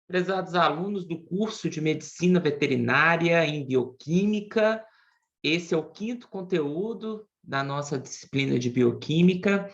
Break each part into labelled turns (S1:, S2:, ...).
S1: Prezados alunos do curso de Medicina Veterinária em Bioquímica, esse é o quinto conteúdo da nossa disciplina de Bioquímica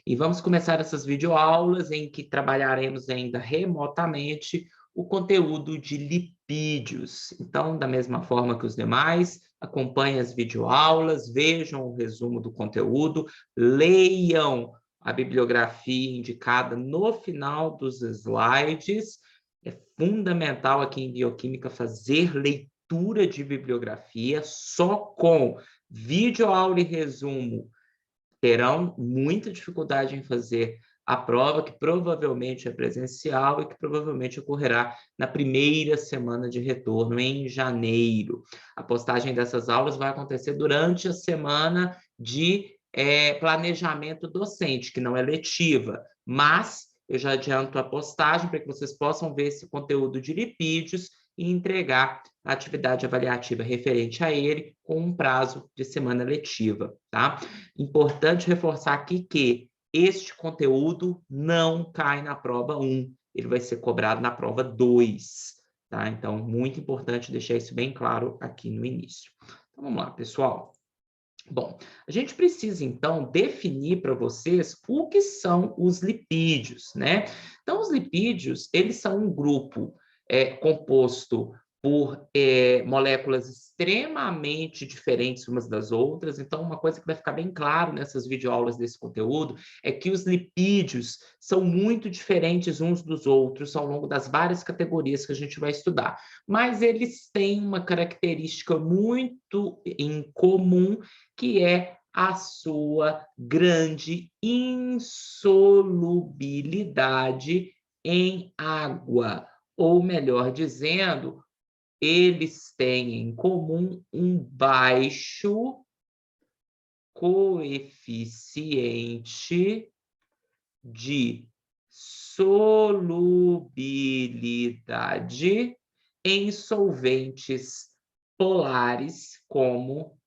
S1: e vamos começar essas videoaulas em que trabalharemos ainda remotamente o conteúdo de lipídios. Então, da mesma forma que os demais, acompanhem as videoaulas, vejam o resumo do conteúdo, leiam a bibliografia indicada no final dos slides. É fundamental aqui em Bioquímica fazer leitura de bibliografia. Só com videoaula e resumo terão muita dificuldade em fazer a prova, que provavelmente é presencial e que provavelmente ocorrerá na primeira semana de retorno, em janeiro. A postagem dessas aulas vai acontecer durante a semana de planejamento docente, que não é letiva, mas eu já adianto a postagem para que vocês possam ver esse conteúdo de lipídios e entregar a atividade avaliativa referente a ele com um prazo de semana letiva, tá? Importante reforçar aqui que este conteúdo não cai na prova 1, ele vai ser cobrado na prova 2, tá? Então, muito importante deixar isso bem claro aqui no início. Então, vamos lá, pessoal. Bom, a gente precisa, então, definir para vocês o que são os lipídios, né? Então, os lipídios, eles são um grupo composto por moléculas extremamente diferentes umas das outras. Então, uma coisa que vai ficar bem claro nessas videoaulas desse conteúdo é que os lipídios são muito diferentes uns dos outros ao longo das várias categorias que a gente vai estudar. Mas eles têm uma característica muito em comum, que é a sua grande insolubilidade em água. Ou, melhor dizendo, eles têm em comum um baixo coeficiente de solubilidade em solventes polares, como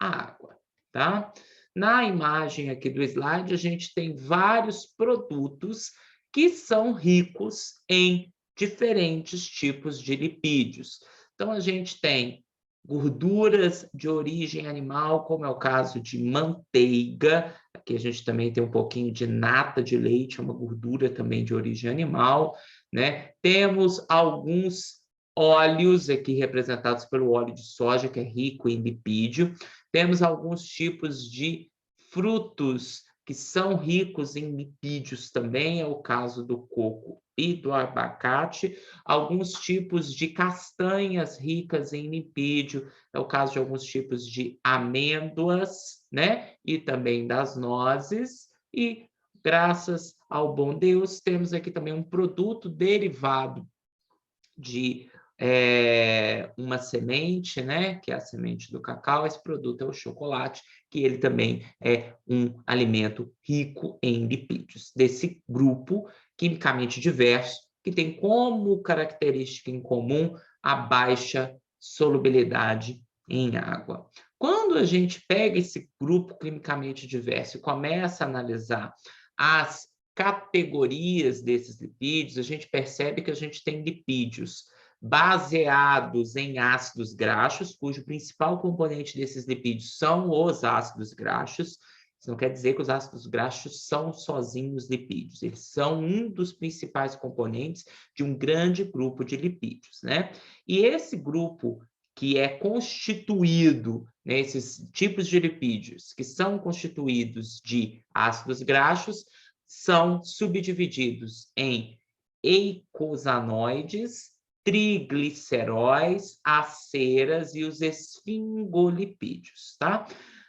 S1: a água, tá? Na imagem aqui do slide, a gente tem vários produtos que são ricos em diferentes tipos de lipídios. Então, a gente tem gorduras de origem animal, como é o caso de manteiga. Aqui a gente também tem um pouquinho de nata de leite, uma gordura também de origem animal, né? Temos alguns óleos aqui representados pelo óleo de soja, que é rico em lipídio. Temos alguns tipos de frutos que são ricos em lipídios também, é o caso do coco e do abacate. Alguns tipos de castanhas ricas em lipídio, é o caso de alguns tipos de amêndoas, né? E também das nozes. E, graças ao bom Deus, temos aqui também um produto derivado de uma semente, né, que é a semente do cacau. Esse produto é o chocolate, que ele também é um alimento rico em lipídios, desse grupo quimicamente diverso, que tem como característica em comum a baixa solubilidade em água. Quando a gente pega esse grupo quimicamente diverso e começa a analisar as categorias desses lipídios, a gente percebe que a gente tem lipídios baseados em ácidos graxos, cujo principal componente desses lipídios são os ácidos graxos. Isso não quer dizer que os ácidos graxos são sozinhos lipídios, eles são um dos principais componentes de um grande grupo de lipídios, né? E esse grupo que é constituído, né, esses tipos de lipídios que são constituídos de ácidos graxos, são subdivididos em eicosanoides, trigliceróis, aceras e os esfingolipídios, tá?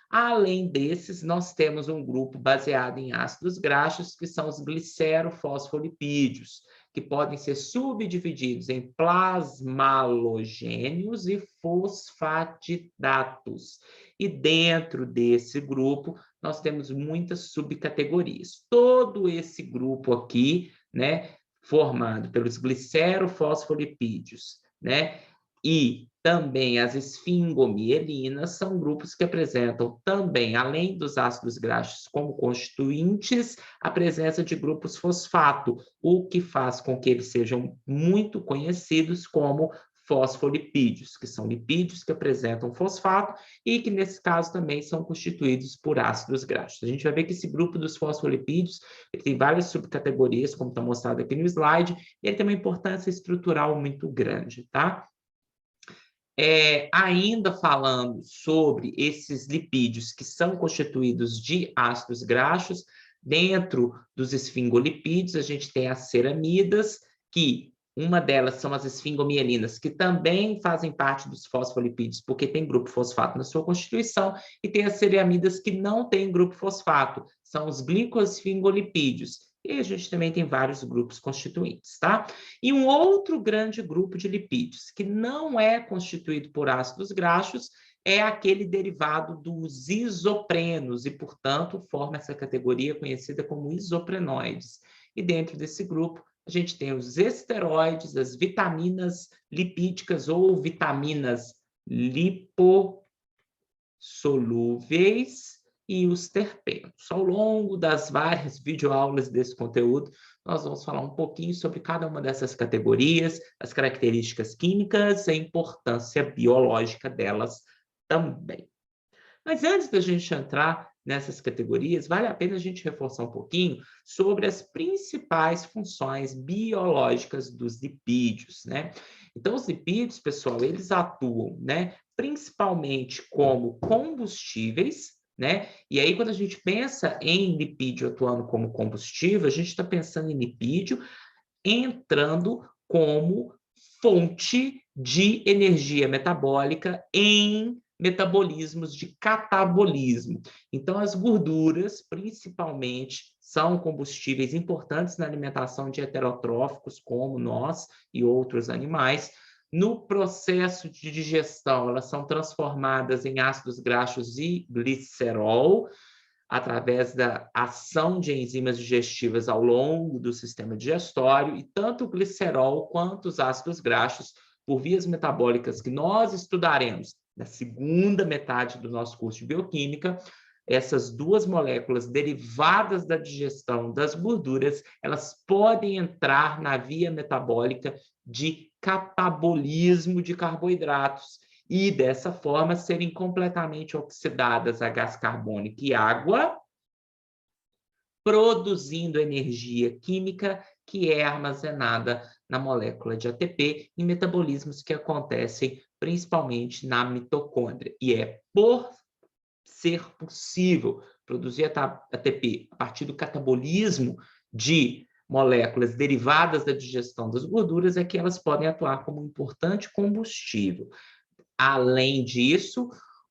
S1: Além desses, nós temos um grupo baseado em ácidos graxos, que são os glicerofosfolipídios, que podem ser subdivididos em plasmalogênios e fosfatidatos. E dentro desse grupo, nós temos muitas subcategorias. Todo esse grupo aqui, né, formado pelos glicerofosfolipídios, né, e também as esfingomielinas são grupos que apresentam também, além dos ácidos graxos como constituintes, a presença de grupos fosfato, o que faz com que eles sejam muito conhecidos como fosfolipídios, que são lipídios que apresentam fosfato e que, nesse caso, também são constituídos por ácidos graxos. A gente vai ver que esse grupo dos fosfolipídios ele tem várias subcategorias, como está mostrado aqui no slide, e ele tem uma importância estrutural muito grande, tá? Ainda falando sobre esses lipídios que são constituídos de ácidos graxos, dentro dos esfingolipídios, a gente tem as ceramidas, que uma delas são as esfingomielinas, que também fazem parte dos fosfolipídios, porque tem grupo fosfato na sua constituição, e tem as ceramidas que não têm grupo fosfato, são os glicosfingolipídios. E a gente também tem vários grupos constituintes, tá? E um outro grande grupo de lipídios, que não é constituído por ácidos graxos, é aquele derivado dos isoprenos, e, portanto, forma essa categoria conhecida como isoprenoides. E dentro desse grupo, a gente tem os esteroides, as vitaminas lipídicas ou vitaminas lipossolúveis, e os terpenos. Ao longo das várias videoaulas desse conteúdo, nós vamos falar um pouquinho sobre cada uma dessas categorias, as características químicas e a importância biológica delas também. Mas antes da gente entrar nessas categorias, vale a pena a gente reforçar um pouquinho sobre as principais funções biológicas dos lipídios, né? Então, os lipídios, pessoal, eles atuam, né, principalmente como combustíveis, né? E aí, quando a gente pensa em lipídio atuando como combustível, a gente está pensando em lipídio entrando como fonte de energia metabólica em metabolismos de catabolismo. Então, as gorduras, principalmente, são combustíveis importantes na alimentação de heterotróficos, como nós e outros animais. No processo de digestão, elas são transformadas em ácidos graxos e glicerol, através da ação de enzimas digestivas ao longo do sistema digestório, e tanto o glicerol quanto os ácidos graxos, por vias metabólicas que nós estudaremos na segunda metade do nosso curso de bioquímica, essas duas moléculas derivadas da digestão das gorduras, elas podem entrar na via metabólica de catabolismo de carboidratos e, dessa forma, serem completamente oxidadas a gás carbônico e água, produzindo energia química que é armazenada na molécula de ATP em metabolismos que acontecem principalmente na mitocôndria. E é por ser possível produzir ATP a partir do catabolismo de moléculas derivadas da digestão das gorduras é que elas podem atuar como um importante combustível. Além disso,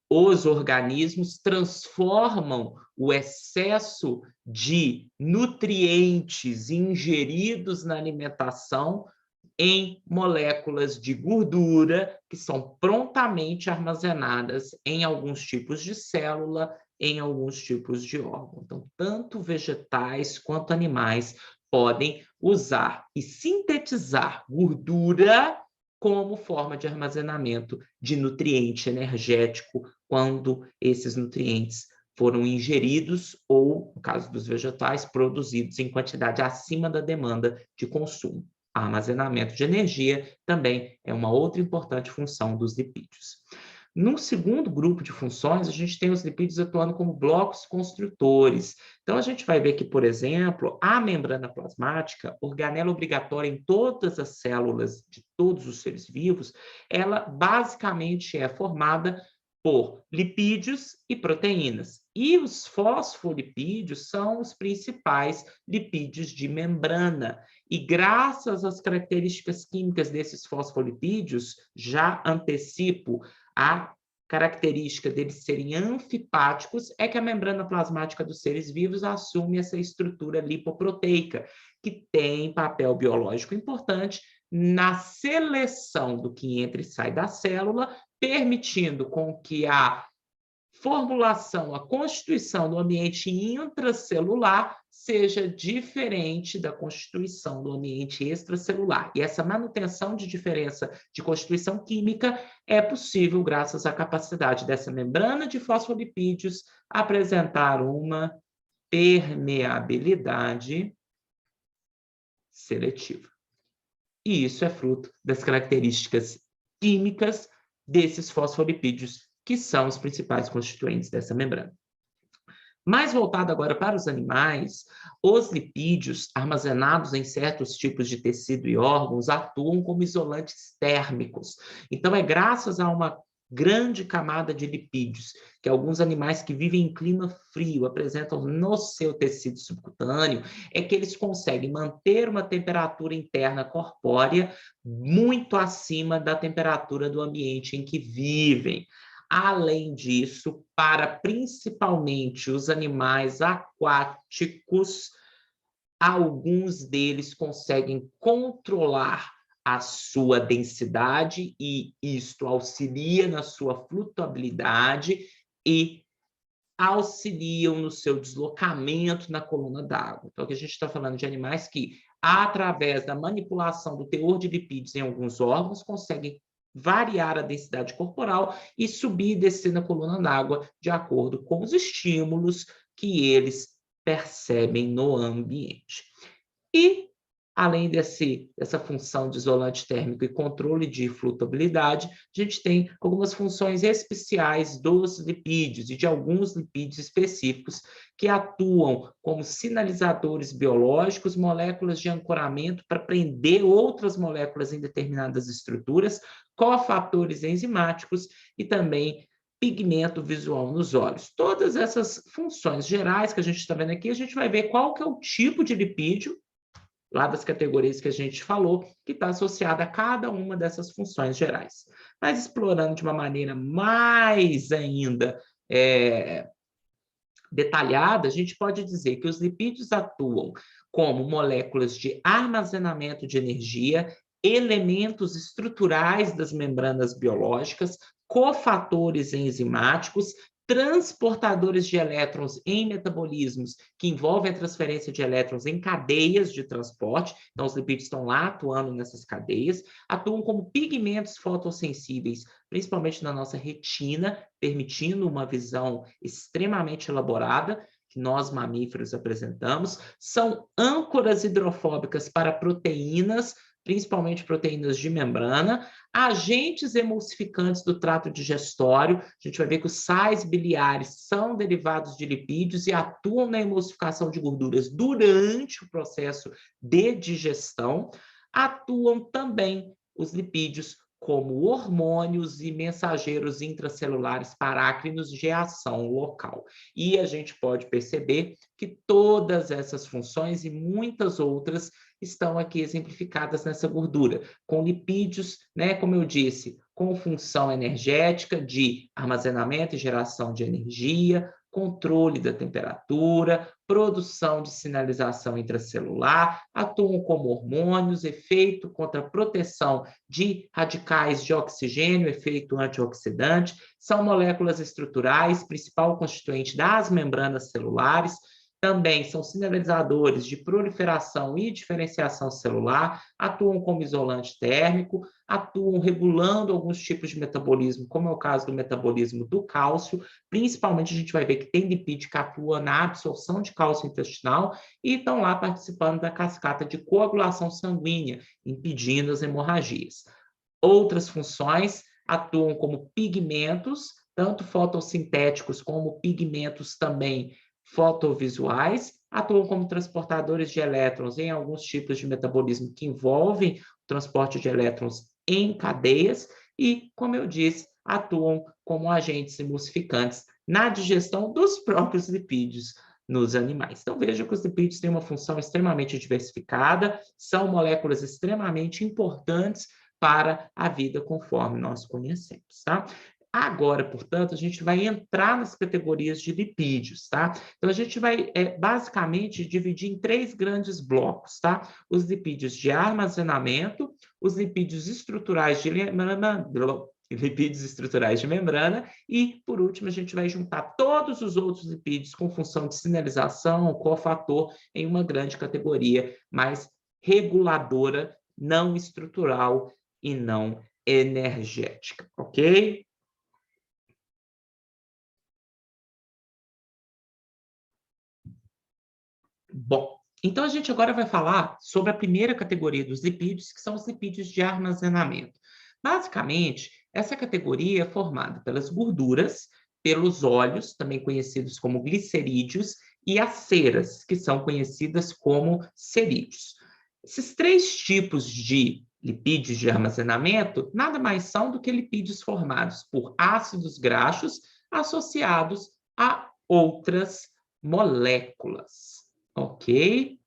S1: os organismos transformam o excesso de nutrientes ingeridos na alimentação em moléculas de gordura que são prontamente armazenadas em alguns tipos de célula, em alguns tipos de órgão. Então, tanto vegetais quanto animais podem usar e sintetizar gordura como forma de armazenamento de nutriente energético quando esses nutrientes foram ingeridos ou, no caso dos vegetais, produzidos em quantidade acima da demanda de consumo. Armazenamento de energia também é uma outra importante função dos lipídios. No segundo grupo de funções, a gente tem os lipídios atuando como blocos construtores. Então, a gente vai ver que, por exemplo, a membrana plasmática, organela obrigatória em todas as células de todos os seres vivos, ela basicamente é formada por lipídios e proteínas. E os fosfolipídios são os principais lipídios de membrana. E graças às características químicas desses fosfolipídios, já antecipo a característica deles serem anfipáticos, é que a membrana plasmática dos seres vivos assume essa estrutura lipoproteica, que tem papel biológico importante na seleção do que entra e sai da célula, permitindo com que a formulação, a constituição do ambiente intracelular seja diferente da constituição do ambiente extracelular. E essa manutenção de diferença de constituição química é possível graças à capacidade dessa membrana de fosfolipídios apresentar uma permeabilidade seletiva. E isso é fruto das características químicas desses fosfolipídios, que são os principais constituintes dessa membrana. Mais voltado agora para os animais, os lipídios armazenados em certos tipos de tecido e órgãos atuam como isolantes térmicos. Então, é graças a uma grande camada de lipídios que alguns animais que vivem em clima frio apresentam no seu tecido subcutâneo, é que eles conseguem manter uma temperatura interna corpórea muito acima da temperatura do ambiente em que vivem. Além disso, para principalmente os animais aquáticos, alguns deles conseguem controlar a sua densidade e isto auxilia na sua flutuabilidade e auxiliam no seu deslocamento na coluna d'água. Então, aqui a gente está falando de animais que, através da manipulação do teor de lipídios em alguns órgãos, conseguem variar a densidade corporal e subir e descer na coluna d'água de acordo com os estímulos que eles percebem no ambiente. E, além dessa função de isolante térmico e controle de flutuabilidade, a gente tem algumas funções especiais dos lipídios e de alguns lipídios específicos que atuam como sinalizadores biológicos, moléculas de ancoramento para prender outras moléculas em determinadas estruturas, cofatores enzimáticos e também pigmento visual nos olhos. Todas essas funções gerais que a gente está vendo aqui, a gente vai ver qual que é o tipo de lipídio, lá das categorias que a gente falou, que está associada a cada uma dessas funções gerais. Mas explorando de uma maneira mais ainda detalhada, a gente pode dizer que os lipídios atuam como moléculas de armazenamento de energia, elementos estruturais das membranas biológicas, cofatores enzimáticos, transportadores de elétrons em metabolismos que envolvem a transferência de elétrons em cadeias de transporte. Então, os lipídios estão lá atuando nessas cadeias, atuam como pigmentos fotossensíveis, principalmente na nossa retina, permitindo uma visão extremamente elaborada que nós mamíferos apresentamos, são âncoras hidrofóbicas para proteínas, principalmente proteínas de membrana, agentes emulsificantes do trato digestório. A gente vai ver que os sais biliares são derivados de lipídios e atuam na emulsificação de gorduras durante o processo de digestão. Atuam também os lipídios como hormônios e mensageiros intracelulares parácrinos de ação local. E a gente pode perceber que todas essas funções e muitas outras estão aqui exemplificadas nessa gordura, com lipídios, né, como eu disse, com função energética de armazenamento e geração de energia, controle da temperatura, produção de sinalização intracelular, atuam como hormônios, efeito contra a proteção de radicais de oxigênio, efeito antioxidante, são moléculas estruturais, principal constituinte das membranas celulares, também são sinalizadores de proliferação e diferenciação celular, atuam como isolante térmico, atuam regulando alguns tipos de metabolismo, como é o caso do metabolismo do cálcio. Principalmente a gente vai ver que tem lipídio que atua na absorção de cálcio intestinal e estão lá participando da cascata de coagulação sanguínea, impedindo as hemorragias. Outras funções atuam como pigmentos, tanto fotossintéticos como pigmentos também fotovisuais, atuam como transportadores de elétrons em alguns tipos de metabolismo que envolvem o transporte de elétrons em cadeias e, como eu disse, atuam como agentes emulsificantes na digestão dos próprios lipídios nos animais. Então, veja que os lipídios têm uma função extremamente diversificada, são moléculas extremamente importantes para a vida conforme nós conhecemos, tá? Agora, portanto, a gente vai entrar nas categorias de lipídios, tá? Então, a gente vai, basicamente, dividir em 3 grandes blocos, tá? Os lipídios de armazenamento, os lipídios estruturais de lipídios estruturais de membrana, e, por último, a gente vai juntar todos os outros lipídios com função de sinalização, cofator, em uma grande categoria mais reguladora, não estrutural e não energética, ok? Bom, então a gente agora vai falar sobre a primeira categoria dos lipídios, que são os lipídios de armazenamento. Basicamente, essa categoria é formada pelas gorduras, pelos óleos, também conhecidos como glicerídeos, e as ceras, que são conhecidas como cerídeos. Esses três tipos de lipídios de armazenamento nada mais são do que lipídios formados por ácidos graxos associados a outras moléculas. Ok?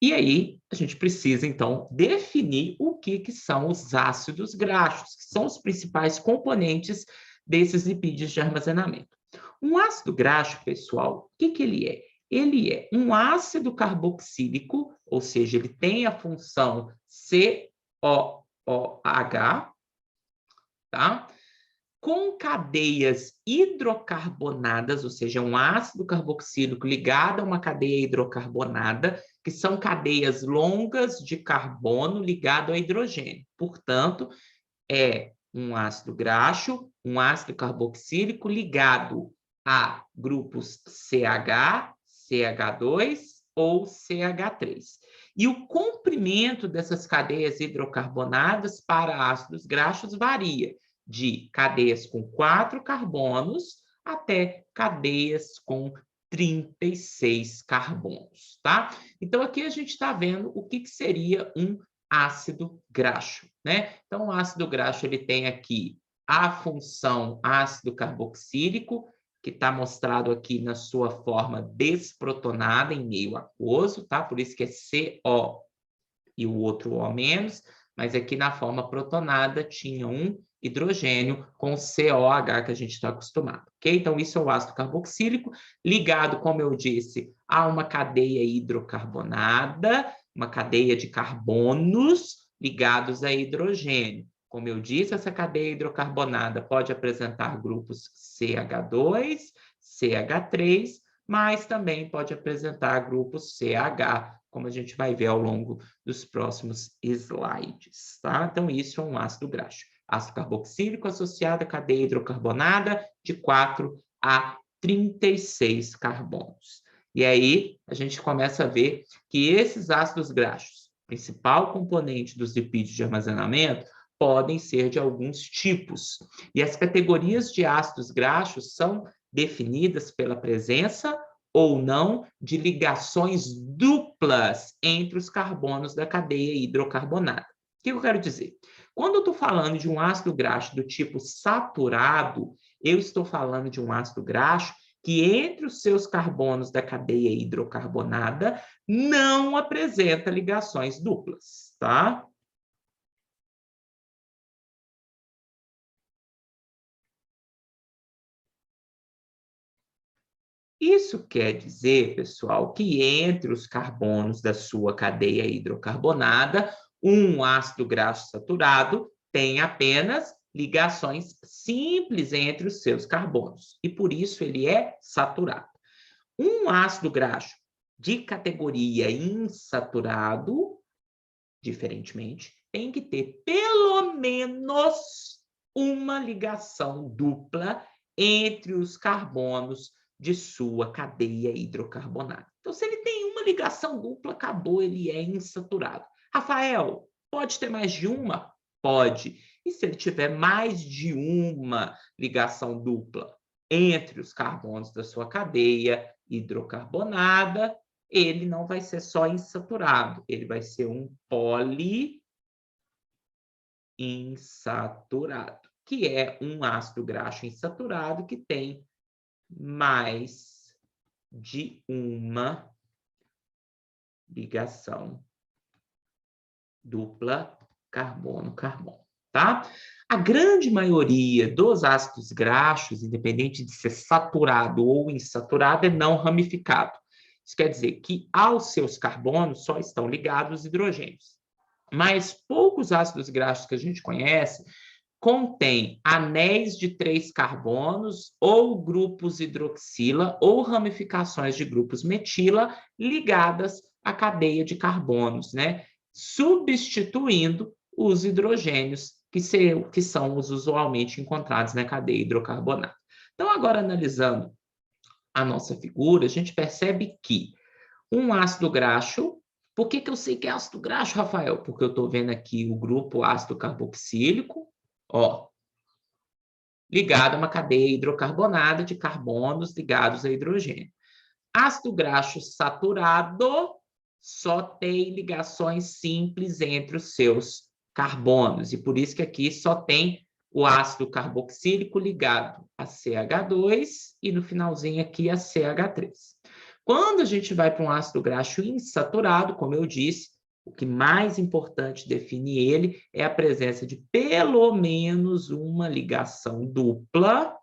S1: E aí, a gente precisa, então, definir o que são os ácidos graxos, que são os principais componentes desses lipídios de armazenamento. Um ácido graxo, pessoal, o que ele é? Ele é um ácido carboxílico, ou seja, ele tem a função COOH, tá? Com cadeias hidrocarbonadas, ou seja, um ácido carboxílico ligado a uma cadeia hidrocarbonada, que são cadeias longas de carbono ligado a hidrogênio. Portanto, é um ácido graxo, um ácido carboxílico ligado a grupos CH, CH2 ou CH3. E o comprimento dessas cadeias hidrocarbonadas para ácidos graxos varia de cadeias com 4 carbonos até cadeias com 36 carbonos, tá? Então, aqui a gente está vendo o que seria um ácido graxo, né? Então, o ácido graxo ele tem aqui a função ácido carboxílico, que está mostrado aqui na sua forma desprotonada em meio aquoso, tá? Por isso que é CO e o outro O menos, mas aqui na forma protonada tinha um hidrogênio com COH que a gente está acostumado, ok? Então, isso é o ácido carboxílico, ligado, como eu disse, a uma cadeia hidrocarbonada, uma cadeia de carbonos ligados a hidrogênio. Como eu disse, essa cadeia hidrocarbonada pode apresentar grupos CH2, CH3, mas também pode apresentar grupos CH, como a gente vai ver ao longo dos próximos slides, tá? Então, isso é um ácido graxo. Ácido carboxílico associado à cadeia hidrocarbonada de 4 a 36 carbonos. E aí, a gente começa a ver que esses ácidos graxos, principal componente dos lipídios de armazenamento, podem ser de alguns tipos. E as categorias de ácidos graxos são definidas pela presença ou não de ligações duplas entre os carbonos da cadeia hidrocarbonada. O que eu quero dizer? Quando eu estou falando de um ácido graxo do tipo saturado, eu estou falando de um ácido graxo que entre os seus carbonos da cadeia hidrocarbonada não apresenta ligações duplas, tá? Isso quer dizer, pessoal, que entre os carbonos da sua cadeia hidrocarbonada, um ácido graxo saturado tem apenas ligações simples entre os seus carbonos, e por isso ele é saturado. Um ácido graxo de categoria insaturado, diferentemente, tem que ter pelo menos uma ligação dupla entre os carbonos de sua cadeia hidrocarbonada. Então, se ele tem uma ligação dupla, acabou, ele é insaturado. Rafael, pode ter mais de uma? Pode. E se ele tiver mais de uma ligação dupla entre os carbonos da sua cadeia hidrocarbonada, ele não vai ser só insaturado, ele vai ser um poliinsaturado, que é um ácido graxo insaturado que tem mais de uma ligação dupla carbono-carbono, tá? A grande maioria dos ácidos graxos, independente de ser saturado ou insaturado, é não ramificado. Isso quer dizer que aos seus carbonos só estão ligados hidrogênios. Mas poucos ácidos graxos que a gente conhece contém anéis de 3 carbonos, ou grupos hidroxila, ou ramificações de grupos metila ligadas à cadeia de carbonos, né? Substituindo os hidrogênios, que são os usualmente encontrados na cadeia hidrocarbonada. Então, agora analisando a nossa figura, a gente percebe que um ácido graxo. Por que eu sei que é ácido graxo, Rafael? Porque eu estou vendo aqui o grupo ácido carboxílico, ó, ligado a uma cadeia hidrocarbonada de carbonos ligados a hidrogênio. Ácido graxo saturado só tem ligações simples entre os seus carbonos, e por isso que aqui só tem o ácido carboxílico ligado a CH2 e no finalzinho aqui a CH3. Quando a gente vai para um ácido graxo insaturado, como eu disse, o que mais importante definir ele é a presença de pelo menos uma ligação dupla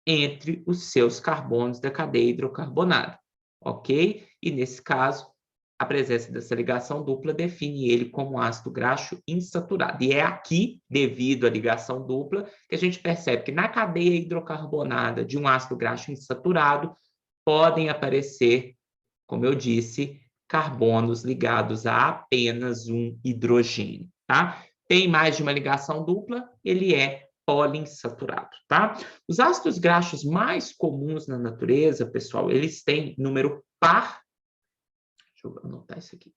S1: entre os seus carbonos da cadeia hidrocarbonada, ok? E nesse caso, a presença dessa ligação dupla define ele como ácido graxo insaturado. E é aqui, devido à ligação dupla, que a gente percebe que na cadeia hidrocarbonada de um ácido graxo insaturado podem aparecer, como eu disse, carbonos ligados a apenas um hidrogênio, tá? Tem mais de uma ligação dupla, ele é poliinsaturado, tá? Os ácidos graxos mais comuns na natureza, pessoal, eles têm número par. Deixa eu anotar isso aqui.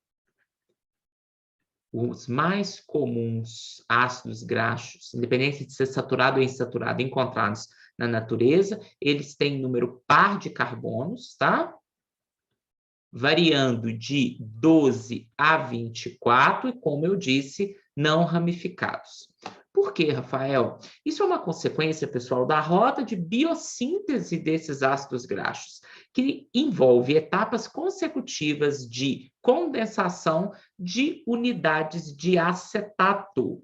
S1: Os mais comuns ácidos graxos, independente de ser saturado ou insaturado, encontrados na natureza, eles têm número par de carbonos, tá? Variando de 12 a 24, e, como eu disse, não ramificados. Por quê, Rafael? Isso é uma consequência, pessoal, da roda de biossíntese desses ácidos graxos, que envolve etapas consecutivas de condensação de unidades de acetato,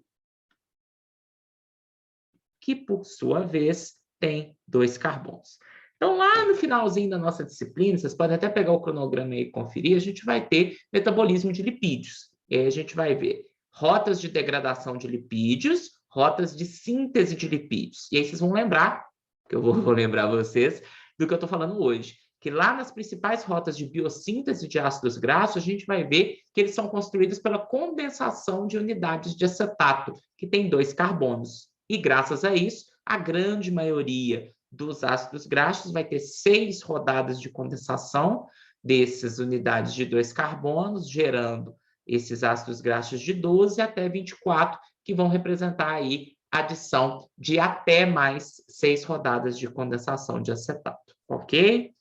S1: que, por sua vez, tem 2 carbonos. Então, lá no finalzinho da nossa disciplina, vocês podem até pegar o cronograma e conferir, a gente vai ter metabolismo de lipídios. E aí a gente vai ver rotas de degradação de lipídios, rotas de síntese de lipídios. E aí vocês vão lembrar, que eu vou lembrar vocês, do que eu estou falando hoje, que lá nas principais rotas de biossíntese de ácidos graxos, a gente vai ver que eles são construídos pela condensação de unidades de acetato, que tem 2 carbonos. E graças a isso, a grande maioria dos ácidos graxos vai ter 6 rodadas de condensação dessas unidades de 2 carbonos, gerando esses ácidos graxos de 12 até 24, que vão representar aí a adição de até mais 6 rodadas de condensação de acetato, ok?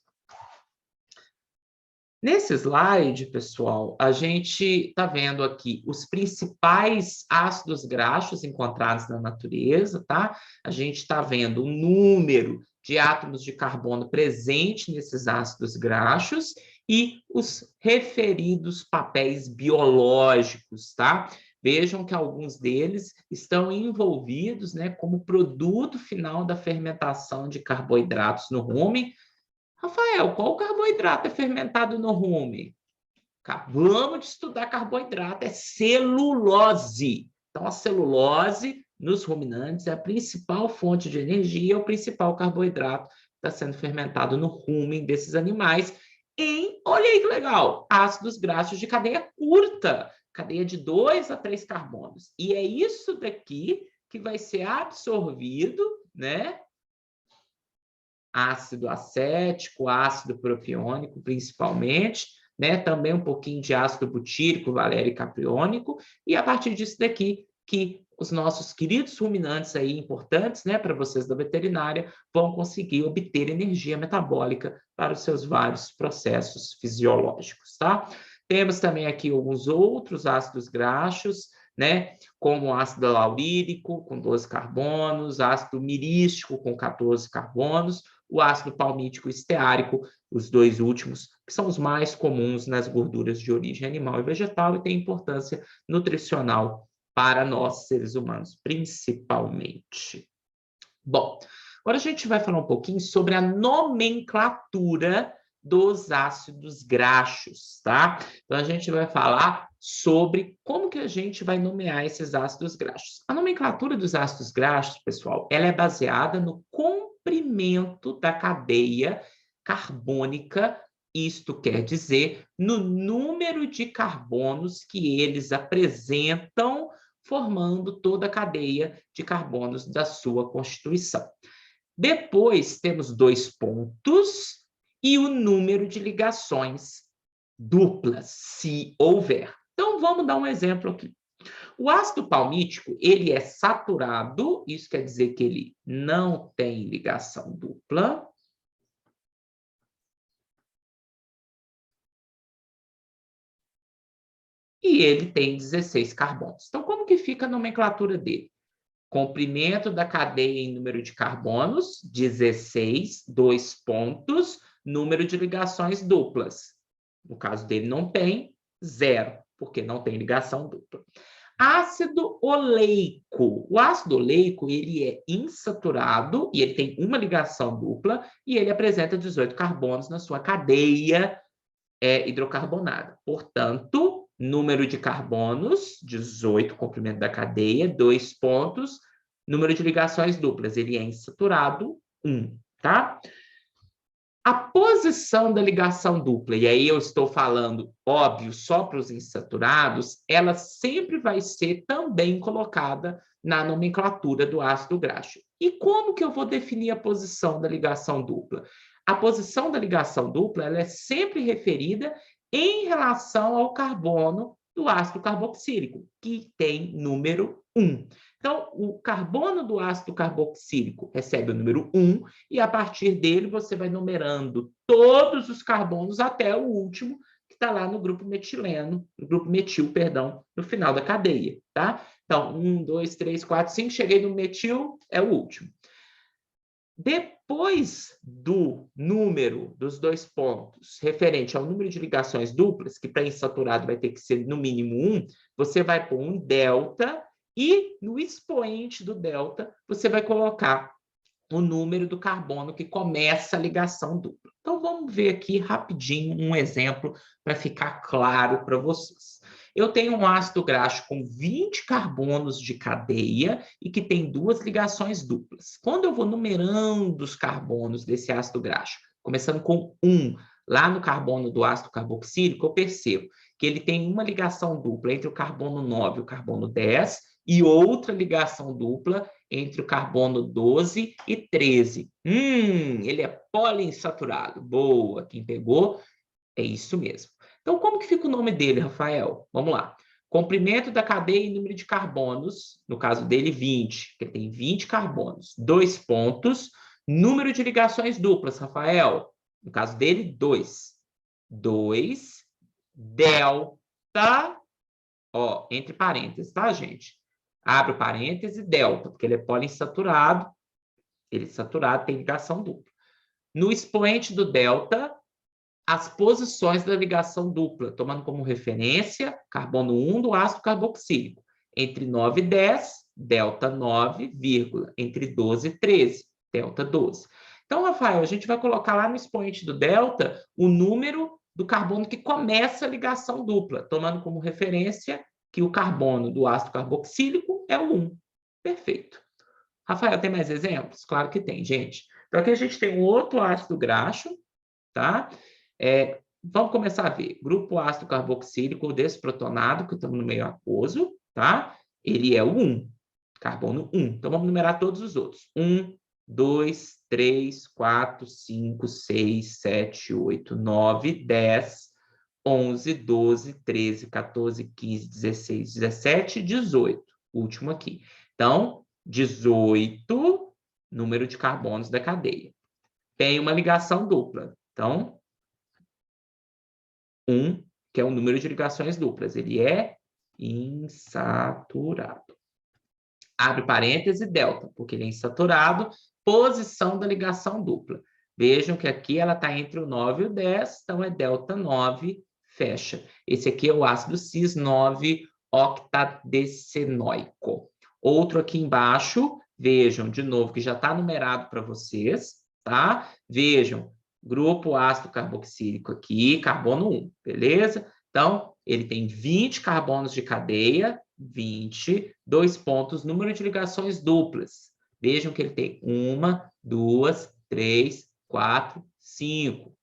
S1: Nesse slide, pessoal, a gente está vendo aqui os principais ácidos graxos encontrados na natureza, tá? A gente está vendo o número de átomos de carbono presente nesses ácidos graxos e os referidos papéis biológicos, tá? Vejam que alguns deles estão envolvidos, né, como produto final da fermentação de carboidratos no rumen. Rafael, qual carboidrato é fermentado no rumen? Acabamos de estudar carboidrato, é celulose. Então, a celulose nos ruminantes é a principal fonte de energia, é o principal carboidrato que está sendo fermentado no rumen desses animais olha aí que legal, ácidos graxos de cadeia curta, cadeia de 2 a 3 carbonos. E é isso daqui que vai ser absorvido, né? Ácido acético, ácido propiônico, principalmente, né? Também um pouquinho de ácido butírico, valérico-capriônico, e a partir disso daqui que os nossos queridos ruminantes aí importantes, né, para vocês da veterinária, vão conseguir obter energia metabólica para os seus vários processos fisiológicos, tá? Temos também aqui alguns outros ácidos graxos, né, como o ácido laurílico, com 12 carbonos, ácido mirístico, com 14 carbonos, o ácido palmítico esteárico, os 2 últimos, que são os mais comuns nas gorduras de origem animal e vegetal e têm importância nutricional para nós, seres humanos, principalmente. Bom, agora a gente vai falar um pouquinho sobre a nomenclatura dos ácidos graxos, tá? Então, a gente vai falar sobre como que a gente vai nomear esses ácidos graxos. A nomenclatura dos ácidos graxos, pessoal, ela é baseada no comprimento da cadeia carbônica, isto quer dizer, no número de carbonos que eles apresentam, formando toda a cadeia de carbonos da sua constituição. Depois, temos 2 pontos e o número de ligações duplas, se houver. Então, vamos dar um exemplo aqui. O ácido palmítico, ele é saturado, isso quer dizer que ele não tem ligação dupla. E ele tem 16 carbonos. Então, como que fica a nomenclatura dele? Comprimento da cadeia em número de carbonos, 16, 2 pontos, número de ligações duplas. No caso dele, não tem, 0, porque não tem ligação dupla. Ácido oleico. O ácido oleico, ele é insaturado e ele tem uma ligação dupla e ele apresenta 18 carbonos na sua cadeia hidrocarbonada. Portanto, número de carbonos, 18, comprimento da cadeia, 2 pontos. Número de ligações duplas, ele é insaturado, 1, tá? A posição da ligação dupla, e aí eu estou falando, óbvio, só para os insaturados, ela sempre vai ser também colocada na nomenclatura do ácido graxo. E como que eu vou definir a posição da ligação dupla? A posição da ligação dupla, ela é sempre referida em relação ao carbono do ácido carboxílico, que tem número 1. Então, o carbono do ácido carboxílico recebe o número 1, e a partir dele você vai numerando todos os carbonos até o último, que está lá no grupo metileno, no grupo metil, perdão, no final da cadeia, tá? Então, 1, 2, 3, 4, 5, cheguei no metil, é o último. Depois do número dos 2 pontos, referente ao número de ligações duplas, que para insaturado vai ter que ser no mínimo 1, você vai pôr um delta, e no expoente do delta, você vai colocar o número do carbono que começa a ligação dupla. Então, vamos ver aqui rapidinho um exemplo para ficar claro para vocês. Eu tenho um ácido graxo com 20 carbonos de cadeia e que tem 2 ligações duplas. Quando eu vou numerando os carbonos desse ácido graxo, começando com 1, lá no carbono do ácido carboxílico, eu percebo que ele tem uma ligação dupla entre o carbono 9 e o carbono 10, e outra ligação dupla entre o carbono 12 e 13. Ele é poliinsaturado. Boa, quem pegou é isso mesmo. Então, como que fica o nome dele, Rafael? Vamos lá. Comprimento da cadeia e número de carbonos, no caso dele, 20, que ele tem 20 carbonos. 2 pontos. Número de ligações duplas, Rafael. No caso dele, 2. 2, delta, ó, entre parênteses, tá, gente? Abre o parêntese, delta, porque ele é poliinsaturado. Ele é saturado, tem ligação dupla. No expoente do delta, as posições da ligação dupla, tomando como referência carbono 1 do ácido carboxílico. Entre 9 e 10, delta 9, vírgula. Entre 12 e 13, delta 12. Então, Rafael, a gente vai colocar lá no expoente do delta o número do carbono que começa a ligação dupla, tomando como referência que o carbono do ácido carboxílico é o 1. Perfeito. Rafael, tem mais exemplos? Claro que tem, gente. Então, aqui a gente tem um outro ácido graxo, tá? Vamos começar a ver. Grupo ácido carboxílico desprotonado, que estamos no meio aquoso, tá? Ele é o 1, carbono 1. Então, vamos numerar todos os outros. 1, 2, 3, 4, 5, 6, 7, 8, 9, 10, 11, 12, 13, 14, 15, 16, 17, 18. Último aqui. Então, 18, número de carbonos da cadeia. Tem uma ligação dupla. Então, 1, que é o número de ligações duplas. Ele é insaturado. Abre parêntese, delta, porque ele é insaturado. Posição da ligação dupla. Vejam que aqui ela está entre o 9 e o 10, então é delta 9, fecha. Esse aqui é o ácido cis-9 octadecenoico. Outro aqui embaixo, vejam de novo que já está numerado para vocês, tá? Vejam, grupo ácido carboxílico aqui, carbono 1, beleza? Então, ele tem 20 carbonos de cadeia, 20, 2 pontos, número de ligações duplas. Vejam que ele tem 1, 2, 3, 4, 5.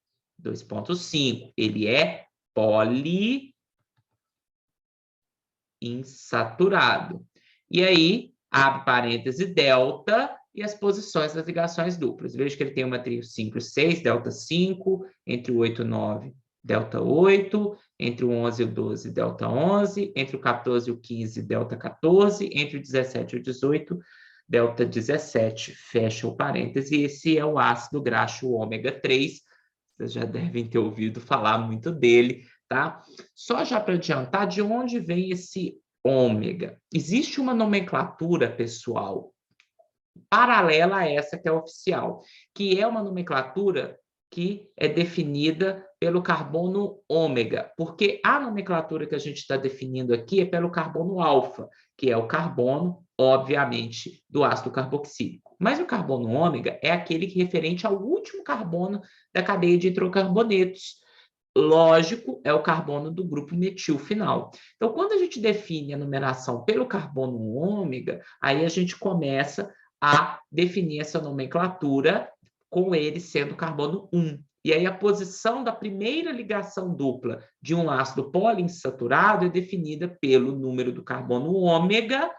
S1: 2,5. Ele é poliinsaturado. E aí, abre parêntese, delta, e as posições das ligações duplas. Veja que ele tem uma trio 5 e 6, delta 5, entre o 8 e o 9, delta 8, entre o 11 e o 12, delta 11, entre o 14 e o 15, delta 14, entre o 17 e o 18, delta 17, fecha o parêntese. Esse é o ácido graxo ômega 3, vocês já devem ter ouvido falar muito dele, tá? Só já para adiantar, de onde vem esse ômega? Existe uma nomenclatura, pessoal, paralela a essa que é oficial, que é uma nomenclatura que é definida pelo carbono ômega, porque a nomenclatura que a gente está definindo aqui é pelo carbono alfa, que é o carbono, obviamente, do ácido carboxílico. Mas o carbono ômega é aquele que é referente ao último carbono da cadeia de hidrocarbonetos. Lógico, é o carbono do grupo metil final. Então, quando a gente define a numeração pelo carbono ômega, aí a gente começa a definir essa nomenclatura com ele sendo carbono 1. E aí a posição da primeira ligação dupla de um ácido poliinsaturado é definida pelo número do carbono ômega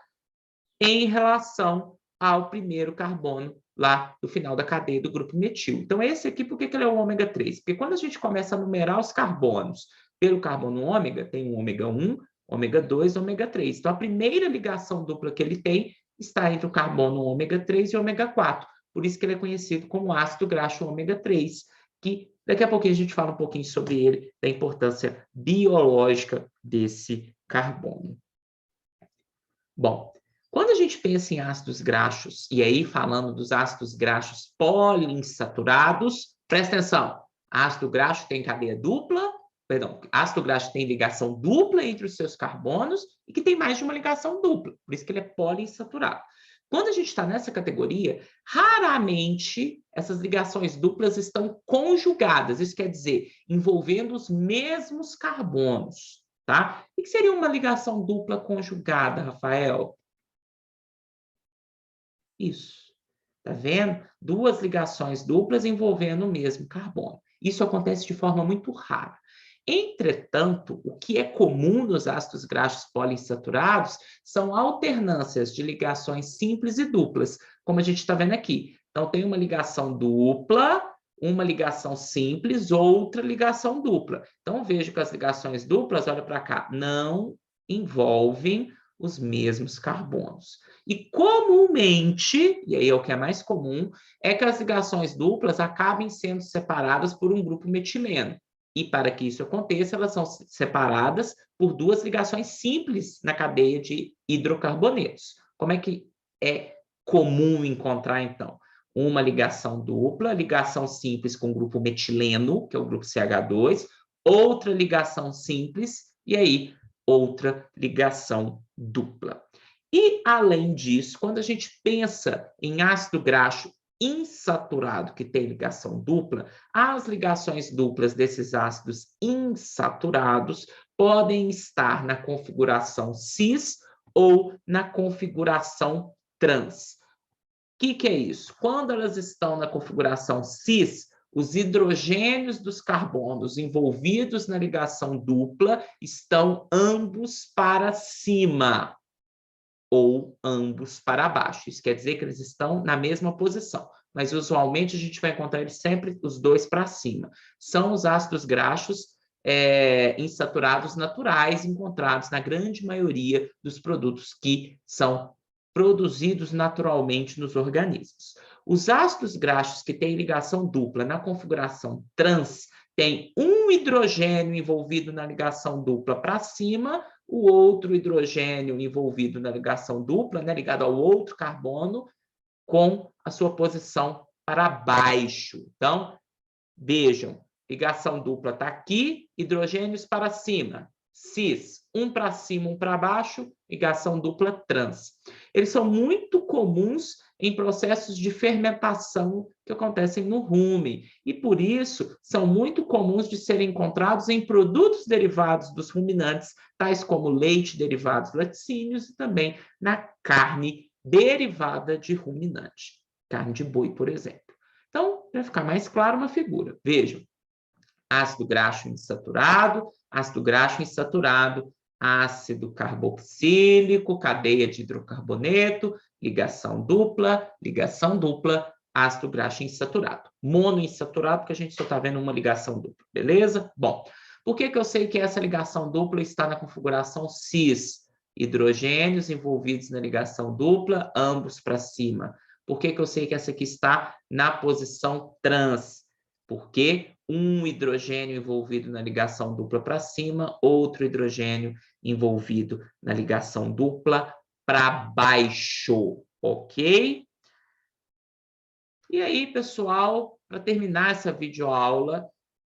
S1: em relação ao primeiro carbono lá do final da cadeia do grupo metil. Então, esse aqui, por que ele é o ômega 3? Porque quando a gente começa a numerar os carbonos pelo carbono ômega, tem o ômega 1, ômega 2, ômega 3. Então, a primeira ligação dupla que ele tem está entre o carbono ômega 3 e ômega 4. Por isso que ele é conhecido como ácido graxo ômega 3, que daqui a pouquinho a gente fala um pouquinho sobre ele, da importância biológica desse carbono. Bom, quando a gente pensa em ácidos graxos, e aí falando dos ácidos graxos poliinsaturados, presta atenção, ácido graxo tem cadeia dupla, perdão, ácido graxo tem ligação dupla entre os seus carbonos e que tem mais de uma ligação dupla, por isso que ele é poliinsaturado. Quando a gente está nessa categoria, raramente essas ligações duplas estão conjugadas, isso quer dizer, envolvendo os mesmos carbonos, tá? O que seria uma ligação dupla conjugada, Rafael? Isso. Tá vendo? Duas ligações duplas envolvendo o mesmo carbono. Isso acontece de forma muito rara. Entretanto, o que é comum nos ácidos graxos poliinsaturados são alternâncias de ligações simples e duplas, como a gente está vendo aqui. Então, tem uma ligação dupla, uma ligação simples, outra ligação dupla. Então, vejo que as ligações duplas, olha para cá, não envolvem os mesmos carbonos. E comumente, e aí é o que é mais comum, é que as ligações duplas acabem sendo separadas por um grupo metileno. E para que isso aconteça, elas são separadas por duas ligações simples na cadeia de hidrocarbonetos. Como é que é comum encontrar, então? Uma ligação dupla, ligação simples com o grupo metileno, que é o grupo CH2, outra ligação simples, e aí outra ligação dupla. E, além disso, quando a gente pensa em ácido graxo insaturado, que tem ligação dupla, as ligações duplas desses ácidos insaturados podem estar na configuração cis ou na configuração trans. O que é isso? Quando elas estão na configuração cis, os hidrogênios dos carbonos envolvidos na ligação dupla estão ambos para cima ou ambos para baixo. Isso quer dizer que eles estão na mesma posição, mas usualmente a gente vai encontrar eles sempre os dois para cima. São os ácidos graxos insaturados naturais encontrados na grande maioria dos produtos que são produzidos naturalmente nos organismos. Os ácidos graxos que têm ligação dupla na configuração trans têm um hidrogênio envolvido na ligação dupla para cima, o outro hidrogênio envolvido na ligação dupla, né, ligado ao outro carbono, com a sua posição para baixo. Então, vejam, ligação dupla está aqui, hidrogênios para cima, cis, um para cima, um para baixo, ligação dupla trans. Eles são muito comuns em processos de fermentação que acontecem no rumen, e por isso são muito comuns de serem encontrados em produtos derivados dos ruminantes, tais como leite, derivados laticínios e também na carne derivada de ruminante, carne de boi, por exemplo. Então, para ficar mais claro, uma figura. Vejam, ácido graxo insaturado, ácido carboxílico, cadeia de hidrocarboneto, ligação dupla, ácido graxo insaturado. Monoinsaturado, porque a gente só está vendo uma ligação dupla, beleza? Bom, por que eu sei que essa ligação dupla está na configuração cis? Hidrogênios envolvidos na ligação dupla, ambos para cima. Por que eu sei que essa aqui está na posição trans? Porque um hidrogênio envolvido na ligação dupla para cima, outro hidrogênio envolvido na ligação dupla para baixo, ok? E aí, pessoal, para terminar essa videoaula,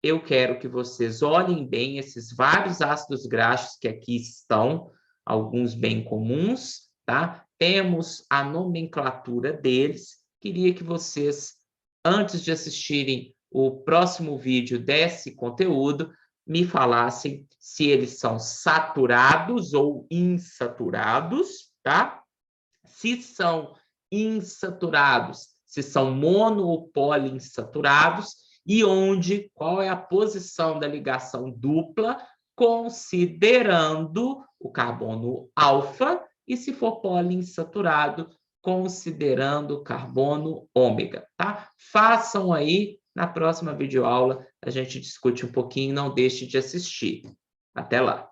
S1: eu quero que vocês olhem bem esses vários ácidos graxos que aqui estão, alguns bem comuns, tá? Temos a nomenclatura deles. Queria que vocês, antes de assistirem o próximo vídeo desse conteúdo, me falassem se eles são saturados ou insaturados, tá? Se são insaturados, se são mono ou poliinsaturados, e qual é a posição da ligação dupla, considerando o carbono alfa, e se for poliinsaturado, considerando o carbono ômega, tá? Façam aí, na próxima videoaula a gente discute um pouquinho, não deixe de assistir. Até lá!